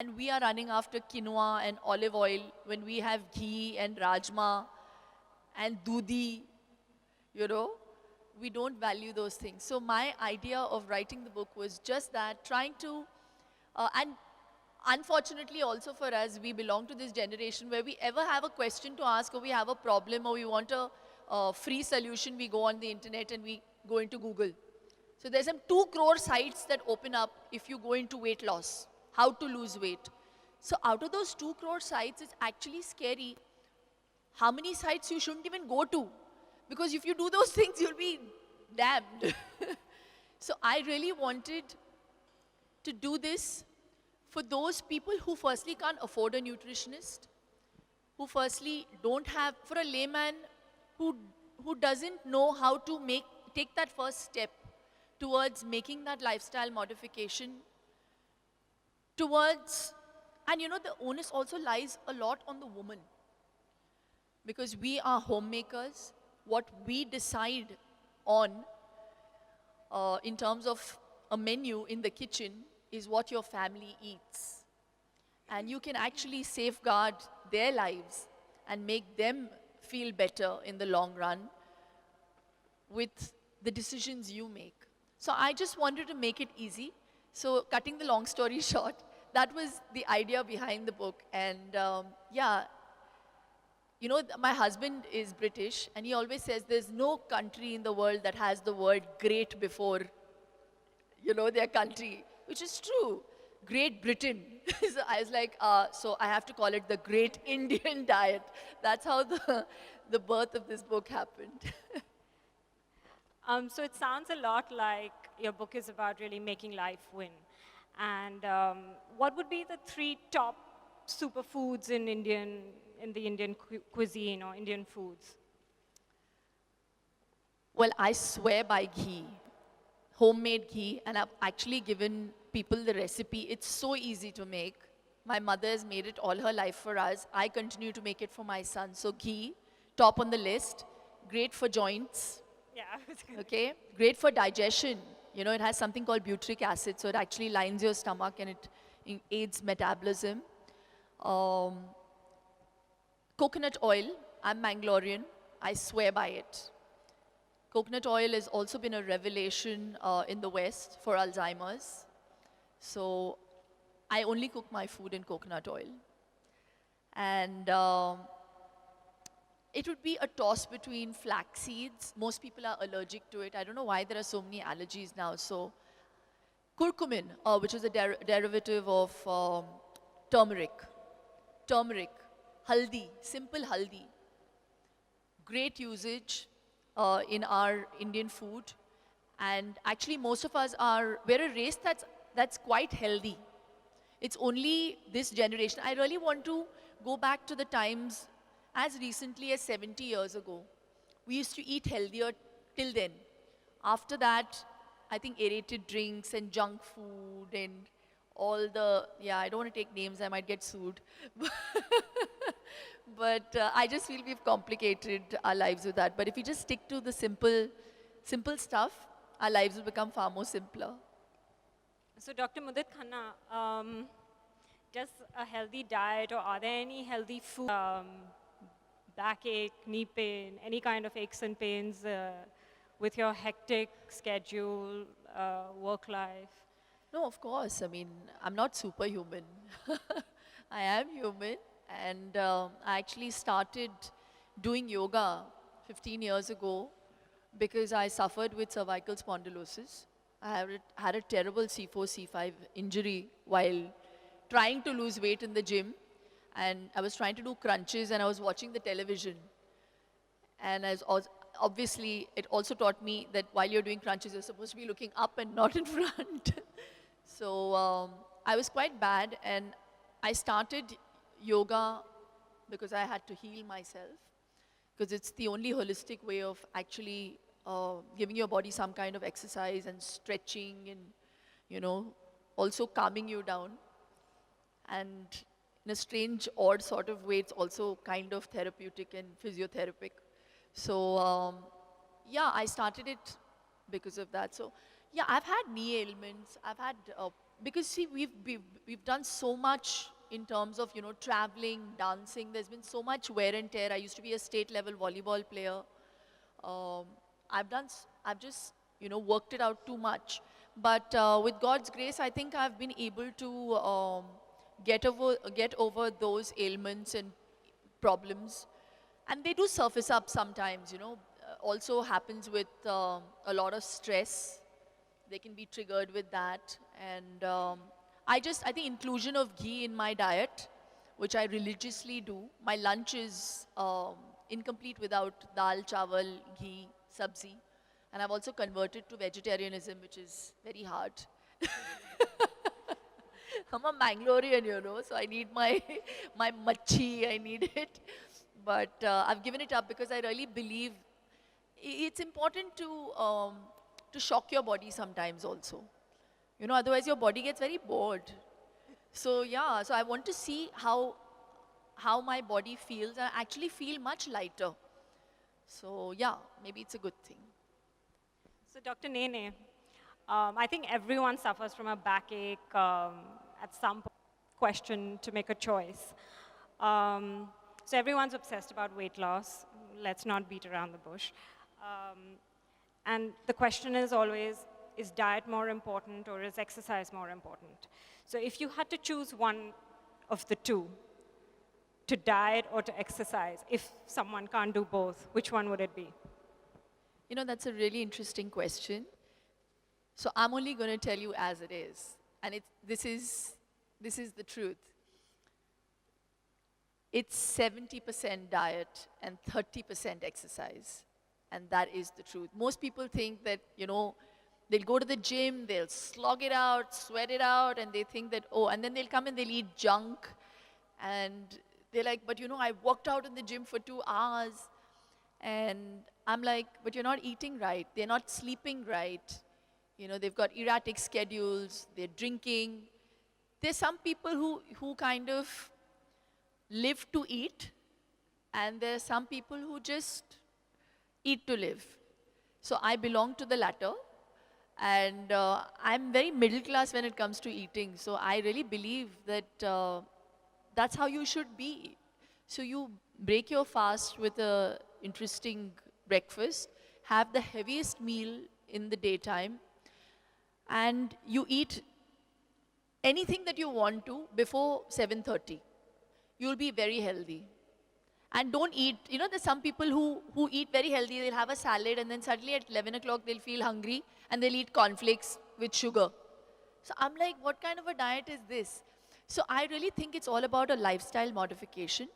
And we are running after quinoa and olive oil when we have ghee and rajma and dudi, you know. We don't value those things. So my idea of writing the book was just that, trying to, and unfortunately also for us, we belong to this generation where we ever have a question to ask, or we have a problem, or we want a free solution, we go on the internet and we go into Google. So there's some 2 crore sites that open up if you go into weight loss, how to lose weight. So out of those 2 crore sites, it's actually scary how many sites you shouldn't even go to. Because if you do those things, you'll be damned. So I really wanted to do this for those people who firstly can't afford a nutritionist, who firstly don't have, for a layman who doesn't know how to take that first step towards making that lifestyle modification, towards, and you know, the onus also lies a lot on the woman. Because we are homemakers, what we decide on in terms of a menu in the kitchen is what your family eats. And you can actually safeguard their lives and make them feel better in the long run with the decisions you make. So I just wanted to make it easy. So cutting the long story short, that was the idea behind the book. And yeah, you know, my husband is British, and he always says there's no country in the world that has the word great before, you know, their country, which is true. Great Britain. So I was like, so I have to call it the Great Indian Diet. That's how the birth of this book happened. So it sounds a lot like your book is about really making life win. And what would be the 3 top superfoods in the Indian cuisine or Indian foods? Well, I swear by ghee, homemade ghee, and I've actually given people the recipe. It's so easy to make. My mother has made it all her life for us. I continue to make it for my son. So ghee, top on the list, great for joints. Yeah. Okay, great for digestion. You know, it has something called butyric acid, so it actually lines your stomach and it aids metabolism. Coconut oil, I'm Mangalorean, I swear by it. Coconut oil has also been a revelation in the West for Alzheimer's. So I only cook my food in coconut oil. And it would be a toss between flax seeds. Most people are allergic to it. I don't know why there are so many allergies now. So curcumin, which is a derivative of turmeric. Haldi, simple haldi. Great usage in our Indian food. And actually most of us we're a race that's quite healthy. It's only this generation. I really want to go back to the times as recently as 70 years ago. We used to eat healthier till then. After that, I think aerated drinks and junk food and all the, yeah, I don't want to take names, I might get sued. But I just feel we've complicated our lives with that. But if we just stick to the simple stuff, our lives will become far more simpler. So Dr. Mudit Khanna, does a healthy diet, or are there any healthy food, backache, knee pain, any kind of aches and pains with your hectic schedule, work life? No, of course. I mean, I'm not superhuman. I am human. And I actually started doing yoga 15 years ago because I suffered with cervical spondylosis. I had a terrible C4, C5 injury while trying to lose weight in the gym. And I was trying to do crunches and I was watching the television. And obviously, it also taught me that while you're doing crunches, you're supposed to be looking up and not in front. So I was quite bad, and I started yoga because I had to heal myself, because it's the only holistic way of actually giving your body some kind of exercise and stretching and, you know, also calming you down. And in a strange, odd sort of way, it's also kind of therapeutic and physiotherapic. So yeah, I started it because of that. So yeah, I've had knee ailments. I've had because see, we've done so much in terms of, traveling, dancing. There's been so much wear and tear. I used to be a state level volleyball player. Um, I've just, worked it out too much. But with God's grace, I think I've been able to get over those ailments and problems. And they do surface up sometimes, also happens with a lot of stress. They can be triggered with that. And I think inclusion of ghee in my diet, which I religiously do. My lunch is incomplete without dal, chawal, ghee, sabzi. And I've also converted to vegetarianism, which is very hard. I'm a Mangalorean, so I need my machi, I need it. But I've given it up because I really believe it's important to shock your body sometimes also. Otherwise your body gets very bored. So yeah, so I want to see how my body feels, and I actually feel much lighter. So yeah, maybe it's a good thing. So Dr. Nene, I think everyone suffers from a backache at some question to make a choice. So everyone's obsessed about weight loss. Let's not beat around the bush. And the question is always, is diet more important or is exercise more important? So if you had to choose one of the two, to diet or to exercise, if someone can't do both, which one would it be? That's a really interesting question. So I'm only going to tell you as it is. And this is the truth. It's 70% diet and 30% exercise. And that is the truth. Most people think that, they'll go to the gym, they'll slog it out, sweat it out, and they think that, and then they'll come and they'll eat junk. And they're like, but I worked out in the gym for 2 hours. And I'm like, but you're not eating right. They're not sleeping right. They've got erratic schedules. They're drinking. There's some people who kind of live to eat. And there are some people who just eat to live. So I belong to the latter. And I'm very middle class when it comes to eating. So I really believe that that's how you should be. So you break your fast with a interesting breakfast, have the heaviest meal in the daytime, and you eat anything that you want to before 7:30. You'll be very healthy. And don't eat, there's some people who eat very healthy, they'll have a salad and then suddenly at 11 o'clock they'll feel hungry and they'll eat cornflakes with sugar. So I'm like, what kind of a diet is this? So I really think it's all about a lifestyle modification.